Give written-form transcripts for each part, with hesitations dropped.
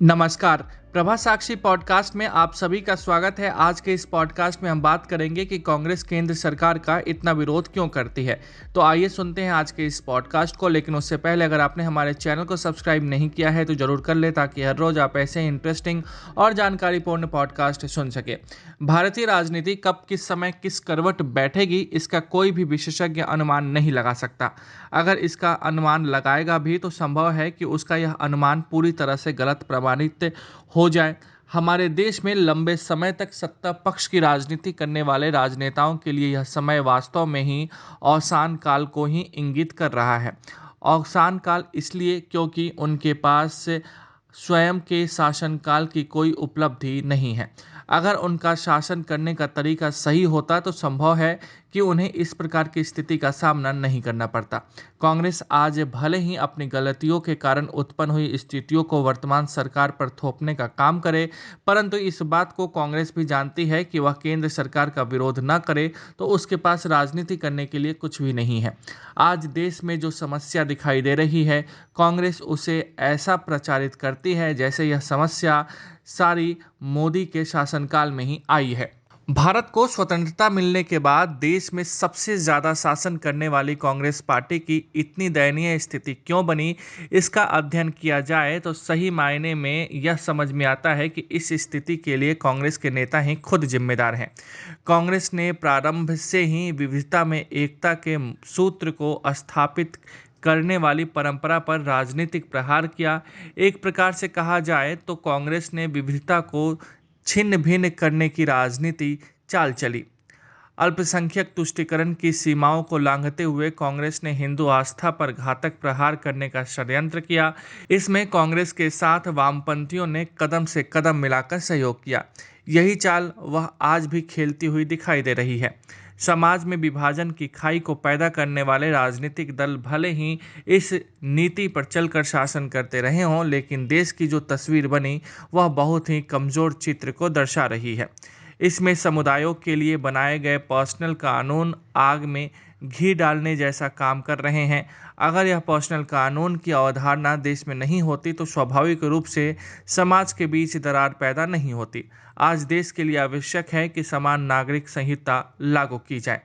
नमस्कार। प्रभा साक्षी पॉडकास्ट में आप सभी का स्वागत है। आज के इस पॉडकास्ट में हम बात करेंगे कि कांग्रेस केंद्र सरकार का इतना विरोध क्यों करती है। तो आइए सुनते हैं आज के इस पॉडकास्ट को। लेकिन उससे पहले अगर आपने हमारे चैनल को सब्सक्राइब नहीं किया है तो जरूर कर ले, ताकि हर रोज आप ऐसे इंटरेस्टिंग और जानकारीपूर्ण पॉडकास्ट सुन सके। भारतीय राजनीति कब किस समय किस करवट बैठेगी, इसका कोई भी विशेषज्ञ अनुमान नहीं लगा सकता। अगर इसका अनुमान लगाएगा भी तो संभव है कि उसका यह अनुमान पूरी तरह से गलत प्रमाणित हो जाए। हमारे देश में लंबे समय तक सत्ता पक्ष की राजनीति करने वाले राजनेताओं के लिए यह समय वास्तव में ही अवसान काल को ही इंगित कर रहा है। अवसान काल इसलिए क्योंकि उनके पास स्वयं के शासनकाल की कोई उपलब्धि नहीं है। अगर उनका शासन करने का तरीका सही होता तो संभव है कि उन्हें इस प्रकार की स्थिति का सामना नहीं करना पड़ता। कांग्रेस आज भले ही अपनी गलतियों के कारण उत्पन्न हुई स्थितियों को वर्तमान सरकार पर थोपने का काम करे, परंतु इस बात को कांग्रेस भी जानती है कि वह केंद्र सरकार का विरोध न करे तो उसके पास राजनीति करने के लिए कुछ भी नहीं है। आज देश में जो समस्या दिखाई दे रही है, कांग्रेस उसे ऐसा प्रचारित करती है जैसे यह समस्या सारी मोदी के शासनकाल में ही आई है। भारत को स्वतंत्रता मिलने के बाद देश में सबसे ज्यादा शासन करने वाली कांग्रेस पार्टी की इतनी दयनीय स्थिति क्यों बनी, इसका अध्ययन किया जाए तो सही मायने में यह समझ में आता है कि इस स्थिति के लिए कांग्रेस के नेता ही खुद जिम्मेदार हैं। कांग्रेस ने प्रारंभ से ही विविधता में एकता के सूत्र को स्थापित करने वाली परंपरा पर राजनीतिक प्रहार किया। एक प्रकार से कहा जाए तो कांग्रेस ने विविधता को छिन्न भिन्न करने की राजनीति चाल चली। अल्पसंख्यक तुष्टीकरण की सीमाओं को लांघते हुए कांग्रेस ने हिंदू आस्था पर घातक प्रहार करने का षड्यंत्र किया। इसमें कांग्रेस के साथ वामपंथियों ने कदम से कदम मिलाकर सहयोग किया। यही चाल वह आज भी खेलती हुई दिखाई दे रही है। समाज में विभाजन की खाई को पैदा करने वाले राजनीतिक दल भले ही इस नीति पर चलकर शासन करते रहे हों, लेकिन देश की जो तस्वीर बनी वह बहुत ही कमजोर चित्र को दर्शा रही है। इसमें समुदायों के लिए बनाए गए पर्सनल कानून आग में घी डालने जैसा काम कर रहे हैं। अगर यह पर्सनल कानून की अवधारणा देश में नहीं होती तो स्वाभाविक रूप से समाज के बीच दरार पैदा नहीं होती। आज देश के लिए आवश्यक है कि समान नागरिक संहिता लागू की जाए।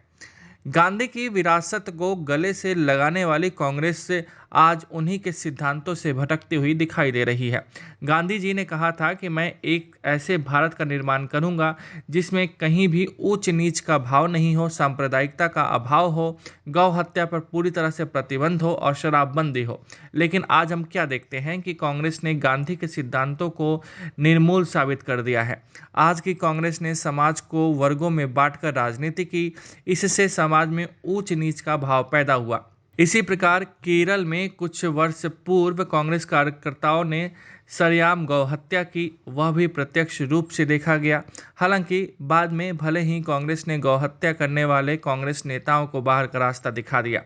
गांधी की विरासत को गले से लगाने वाली कांग्रेस से आज उन्हीं के सिद्धांतों से भटकती हुई दिखाई दे रही है। गांधी जी ने कहा था कि मैं एक ऐसे भारत का निर्माण करूंगा जिसमें कहीं भी ऊंच नीच का भाव नहीं हो, सांप्रदायिकता का अभाव हो, गौ हत्या पर पूरी तरह से प्रतिबंध हो और शराबबंदी हो। लेकिन आज हम क्या देखते हैं कि कांग्रेस ने गांधी के सिद्धांतों को निर्मूल साबित कर दिया है। आज की कांग्रेस ने समाज को वर्गों में बांटकर राजनीति की। इससे समाज में ऊंच नीच का भाव पैदा हुआ। इसी प्रकार केरल में कुछ वर्ष पूर्व कांग्रेस कार्यकर्ताओं ने सरेआम गौ हत्या की, वह भी प्रत्यक्ष रूप से देखा गया। हालांकि बाद में भले ही कांग्रेस ने गौ हत्या करने वाले कांग्रेस नेताओं को बाहर का रास्ता दिखा दिया।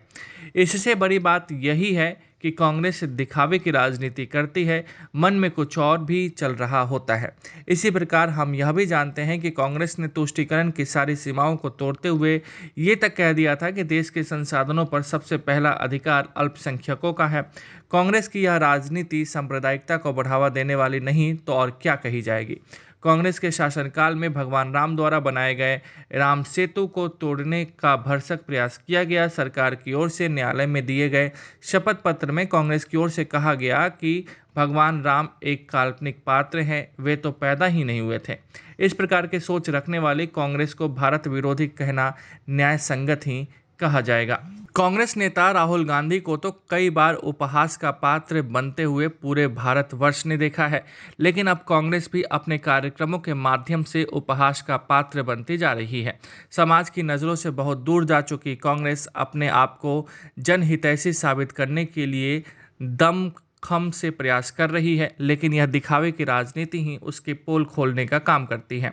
इससे बड़ी बात यही है कि कांग्रेस दिखावे की राजनीति करती है, मन में कुछ और भी चल रहा होता है। इसी प्रकार हम यह भी जानते हैं कि कांग्रेस ने तुष्टीकरण की सारी सीमाओं को तोड़ते हुए ये तक कह दिया था कि देश के संसाधनों पर सबसे पहला अधिकार अल्पसंख्यकों का है। कांग्रेस की यह राजनीति सांप्रदायिकता को बढ़ावा देने वाली नहीं तो और क्या कही जाएगी। कांग्रेस के शासनकाल में भगवान राम द्वारा बनाए गए राम सेतु को तोड़ने का भरसक प्रयास किया गया। सरकार की ओर से न्यायालय में दिए गए शपथ पत्र में कांग्रेस की ओर से कहा गया कि भगवान राम एक काल्पनिक पात्र हैं, वे तो पैदा ही नहीं हुए थे। इस प्रकार के सोच रखने वाली कांग्रेस को भारत विरोधी कहना न्याय संगत ही कहा जाएगा। कांग्रेस नेता राहुल गांधी को तो कई बार उपहास का पात्र बनते हुए पूरे भारतवर्ष ने देखा है, लेकिन अब कांग्रेस भी अपने कार्यक्रमों के माध्यम से उपहास का पात्र बनती जा रही है। समाज की नज़रों से बहुत दूर जा चुकी कांग्रेस अपने आप को जनहितैषी साबित करने के लिए दम खम से प्रयास कर रही है, लेकिन यह दिखावे की राजनीति ही उसकी पोल खोलने का काम करती है।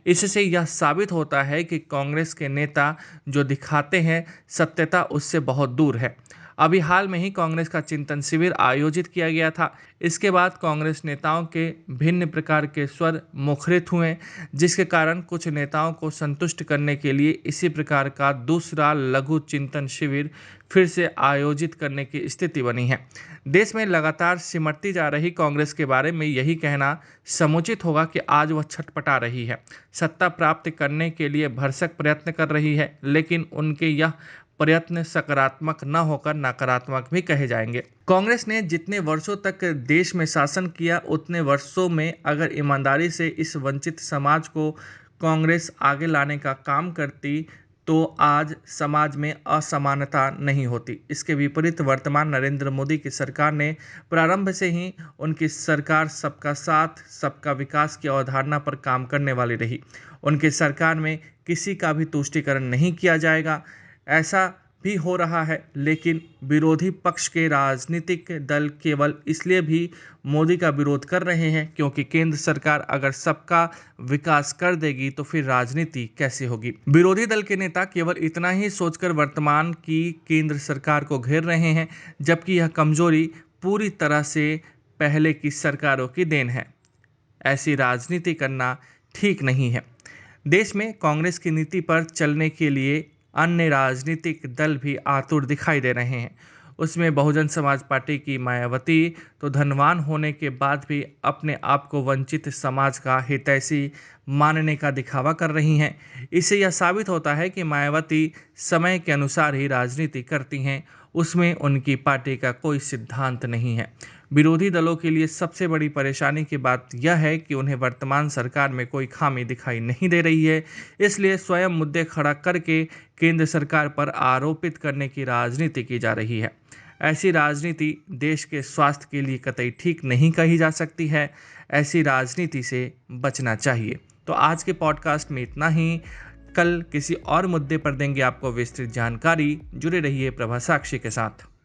इससे यह साबित होता है कि कांग्रेस के नेता जो दिखाते हैं सत्यता उससे बहुत दूर है। अभी हाल में ही कांग्रेस का चिंतन शिविर आयोजित किया गया था। इसके बाद कांग्रेस नेताओं के भिन्न प्रकार के स्वर मुखरित हुए, जिसके कारण कुछ नेताओं को संतुष्ट करने के लिए इसी प्रकार का दूसरा लघु चिंतन शिविर फिर से आयोजित करने की स्थिति बनी है। देश में लगातार सिमटती जा रही कांग्रेस के बारे में यही कहना समुचित होगा कि आज वह छटपटा रही है, सत्ता प्राप्त करने के लिए भरसक प्रयत्न कर रही है, लेकिन उनके यह प्रयत्न सकारात्मक न होकर नकारात्मक भी कहे जाएंगे। कांग्रेस ने जितने वर्षों तक देश में शासन किया, उतने वर्षों में अगर ईमानदारी से इस वंचित समाज को कांग्रेस आगे लाने का काम करती तो आज समाज में असमानता नहीं होती। इसके विपरीत वर्तमान नरेंद्र मोदी की सरकार ने प्रारंभ से ही उनकी सरकार सबका साथ सबका विकास की अवधारणा पर काम करने वाली रही। उनकी सरकार में किसी का भी तुष्टीकरण नहीं किया जाएगा, ऐसा भी हो रहा है। लेकिन विरोधी पक्ष के राजनीतिक दल केवल इसलिए भी मोदी का विरोध कर रहे हैं क्योंकि केंद्र सरकार अगर सबका विकास कर देगी तो फिर राजनीति कैसे होगी। विरोधी दल के नेता केवल इतना ही सोचकर वर्तमान की केंद्र सरकार को घेर रहे हैं, जबकि यह कमजोरी पूरी तरह से पहले की सरकारों की देन है। ऐसी राजनीति करना ठीक नहीं है। देश में कांग्रेस की नीति पर चलने के लिए अन्य राजनीतिक दल भी आतुर दिखाई दे रहे हैं। उसमें बहुजन समाज पार्टी की मायावती तो धनवान होने के बाद भी अपने आप को वंचित समाज का हितैषी मानने का दिखावा कर रही हैं। इससे यह साबित होता है कि मायावती समय के अनुसार ही राजनीति करती हैं, उसमें उनकी पार्टी का कोई सिद्धांत नहीं है। विरोधी दलों के लिए सबसे बड़ी परेशानी की बात यह है कि उन्हें वर्तमान सरकार में कोई खामी दिखाई नहीं दे रही है, इसलिए स्वयं मुद्दे खड़ा करके केंद्र सरकार पर आरोपित करने की राजनीति की जा रही है। ऐसी राजनीति देश के स्वास्थ्य के लिए कतई ठीक नहीं कही जा सकती है। ऐसी राजनीति से बचना चाहिए। तो आज के पॉडकास्ट में इतना ही। कल किसी और मुद्दे पर देंगे आपको विस्तृत जानकारी। जुड़े रहिए प्रभा साक्षी के साथ।